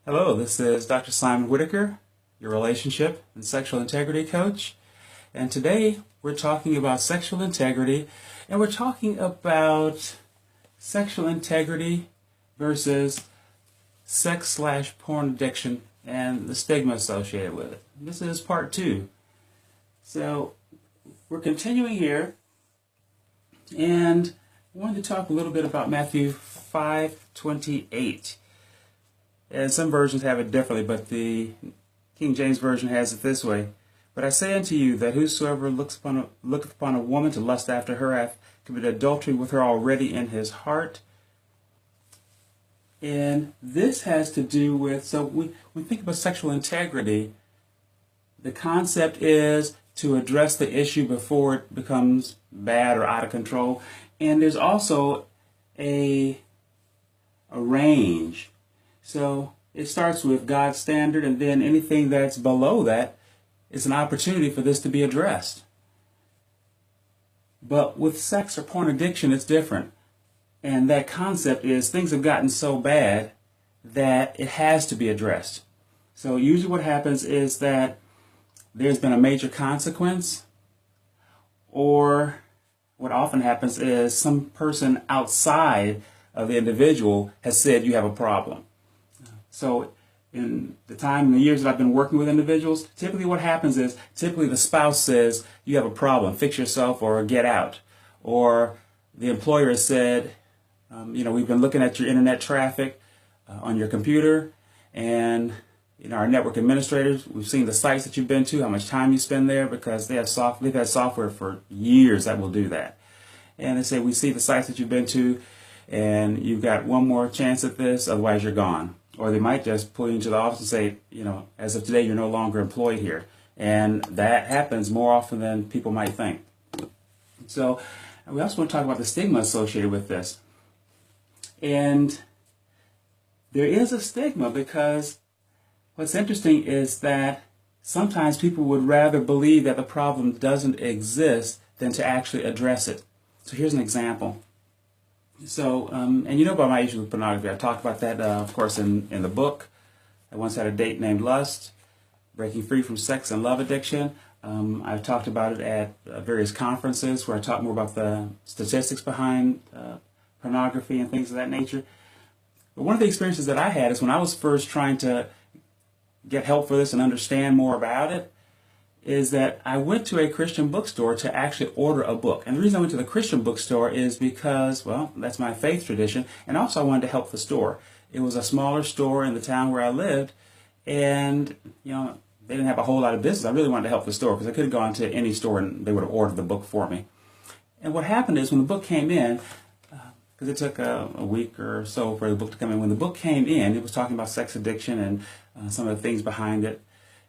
Hello, this is Dr. Simon Whittaker, your relationship and sexual integrity coach. And today we're talking about sexual integrity, and we're talking about sexual integrity versus sex/porn addiction and the stigma associated with it. This is part 2. So we're continuing here, and I wanted to talk a little bit about Matthew 5:28. And some versions have it differently, but the King James Version has it this way. But I say unto you that whosoever looketh upon a woman to lust after her hath committed adultery with her already in his heart. And this has to do with, so when we think about sexual integrity, the concept is to address the issue before it becomes bad or out of control. And there's also a range. So it starts with God's standard, and then anything that's below that is an opportunity for this to be addressed. But with sex or porn addiction, it's different. And that concept is things have gotten so bad that it has to be addressed. So usually what happens is that there's been a major consequence, or what often happens is some person outside of the individual has said you have a problem. So in the years that I've been working with individuals, typically what happens is the spouse says you have a problem, fix yourself or get out. Or the employer has said, we've been looking at your internet traffic on your computer, and our network administrators, we've seen the sites that you've been to, how much time you spend there, because they've had software for years that will do that. And they say, we see the sites that you've been to, and you've got one more chance at this, otherwise you're gone. Or they might just pull you into the office and say, as of today, you're no longer employed here. And that happens more often than people might think. So we also want to talk about the stigma associated with this. And there is a stigma because what's interesting is that sometimes people would rather believe that the problem doesn't exist than to actually address it. So here's an example. So, and you know about my issue with pornography. I talked about that, of course, in the book. I once had a date named Lust, Breaking Free from Sex and Love Addiction. I've talked about it at various conferences where I talk more about the statistics behind pornography and things of that nature. But one of the experiences that I had is when I was first trying to get help for this and understand more about it, is that I went to a Christian bookstore to actually order a book. And the reason I went to the Christian bookstore is because, well, that's my faith tradition, and also I wanted to help the store. It was a smaller store in the town where I lived, and, they didn't have a whole lot of business. I really wanted to help the store because I could have gone to any store and they would have ordered the book for me. And what happened is when the book came in, because it took a week or so for the book to come in, when the book came in, it was talking about sex addiction and some of the things behind it.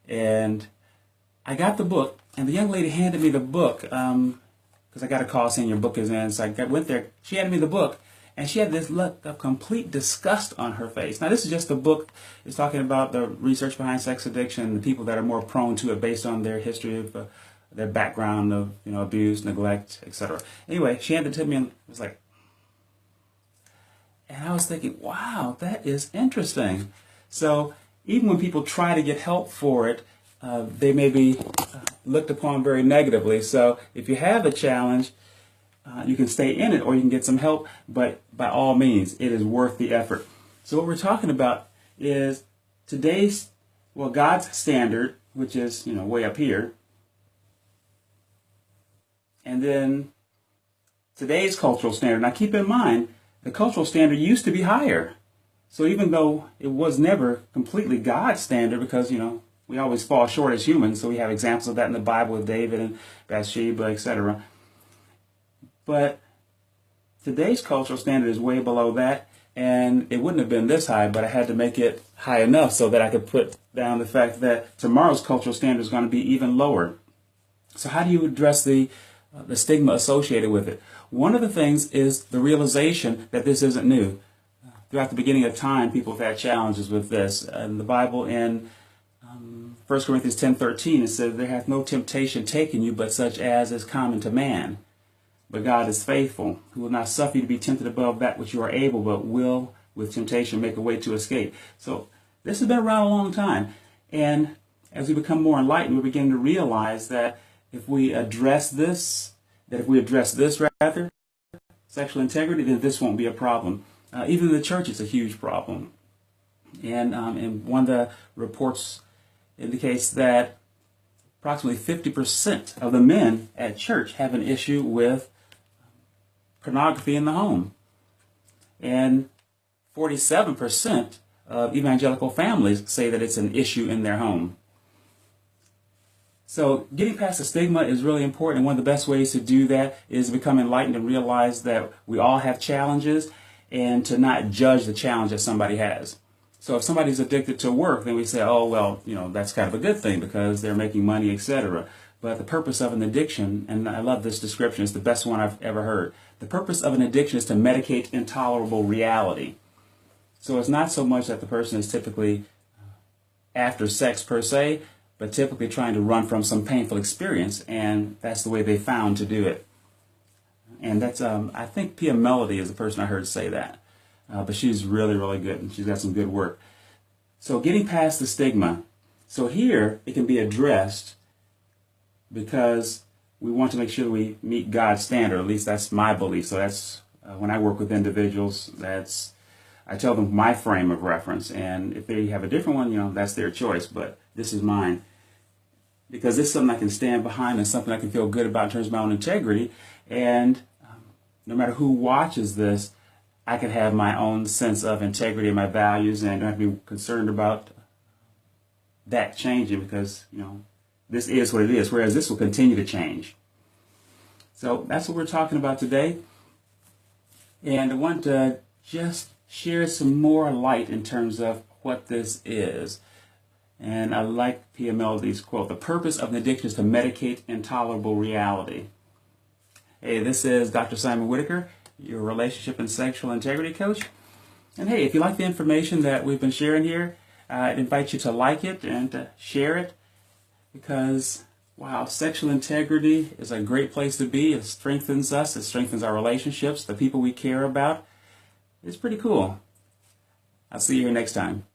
And I got the book, and the young lady handed me the book, because I got a call saying your book is in, so I went there. She handed me the book, and she had this look of complete disgust on her face. Now, this is just a book. It's talking about the research behind sex addiction, the people that are more prone to it based on their history of their background of abuse, neglect, etc. Anyway, she handed it to me, and it was like, and I was thinking, wow, that is interesting. So even when people try to get help for it, they may be looked upon very negatively. So if you have a challenge, you can stay in it or you can get some help, but by all means, it is worth the effort. So what we're talking about is God's standard, which is, way up here, and then today's cultural standard. Now keep in mind, the cultural standard used to be higher. So even though it was never completely God's standard, because, we always fall short as humans, so we have examples of that in the Bible with David and Bathsheba, etc. But today's cultural standard is way below that, and it wouldn't have been this high, but I had to make it high enough so that I could put down the fact that tomorrow's cultural standard is going to be even lower. So how do you address the stigma associated with it? One of the things is the realization that this isn't new. Throughout the beginning of time, people have had challenges with this. In the Bible, in 1 Corinthians 10:13, it says, there hath no temptation taken you, but such as is common to man. But God is faithful, who will not suffer you to be tempted above that which you are able, but will with temptation make a way to escape. So This has been around a long time. And as we become more enlightened, we begin to realize that if we address this, rather, sexual integrity, then this won't be a problem. Even in the church, it's a huge problem. And one of the reports indicates that approximately 50% of the men at church have an issue with pornography in the home. And 47% of evangelical families say that it's an issue in their home. So getting past the stigma is really important. And one of the best ways to do that is to become enlightened and realize that we all have challenges, and to not judge the challenge that somebody has. So if somebody's addicted to work, then we say, oh, well, that's kind of a good thing because they're making money, etc. But the purpose of an addiction, and I love this description, it's the best one I've ever heard. The purpose of an addiction is to medicate intolerable reality. So it's not so much that the person is typically after sex per se, but typically trying to run from some painful experience, and that's the way they found to do it. And that's, I think Pia Melody is the person I heard say that. But she's really, really good, and she's got some good work. So getting past the stigma. So here, it can be addressed because we want to make sure we meet God's standard. At least that's my belief. So that's, when I work with individuals, I tell them my frame of reference. And if they have a different one, that's their choice. But this is mine. Because this is something I can stand behind and something I can feel good about in terms of my own integrity. And no matter who watches this, I can have my own sense of integrity and my values, and I don't have to be concerned about that changing because, this is what it is, whereas this will continue to change. So that's what we're talking about today. And I want to just share some more light in terms of what this is. And I like Pia Melody's quote, "The purpose of an addiction is to medicate intolerable reality." Hey, this is Dr. Simon Whittaker, your relationship and sexual integrity coach. And hey, if you like the information that we've been sharing here, I'd invite you to like it and to share it because, wow, sexual integrity is a great place to be. It strengthens us. It strengthens our relationships, the people we care about. It's pretty cool. I'll see you here next time.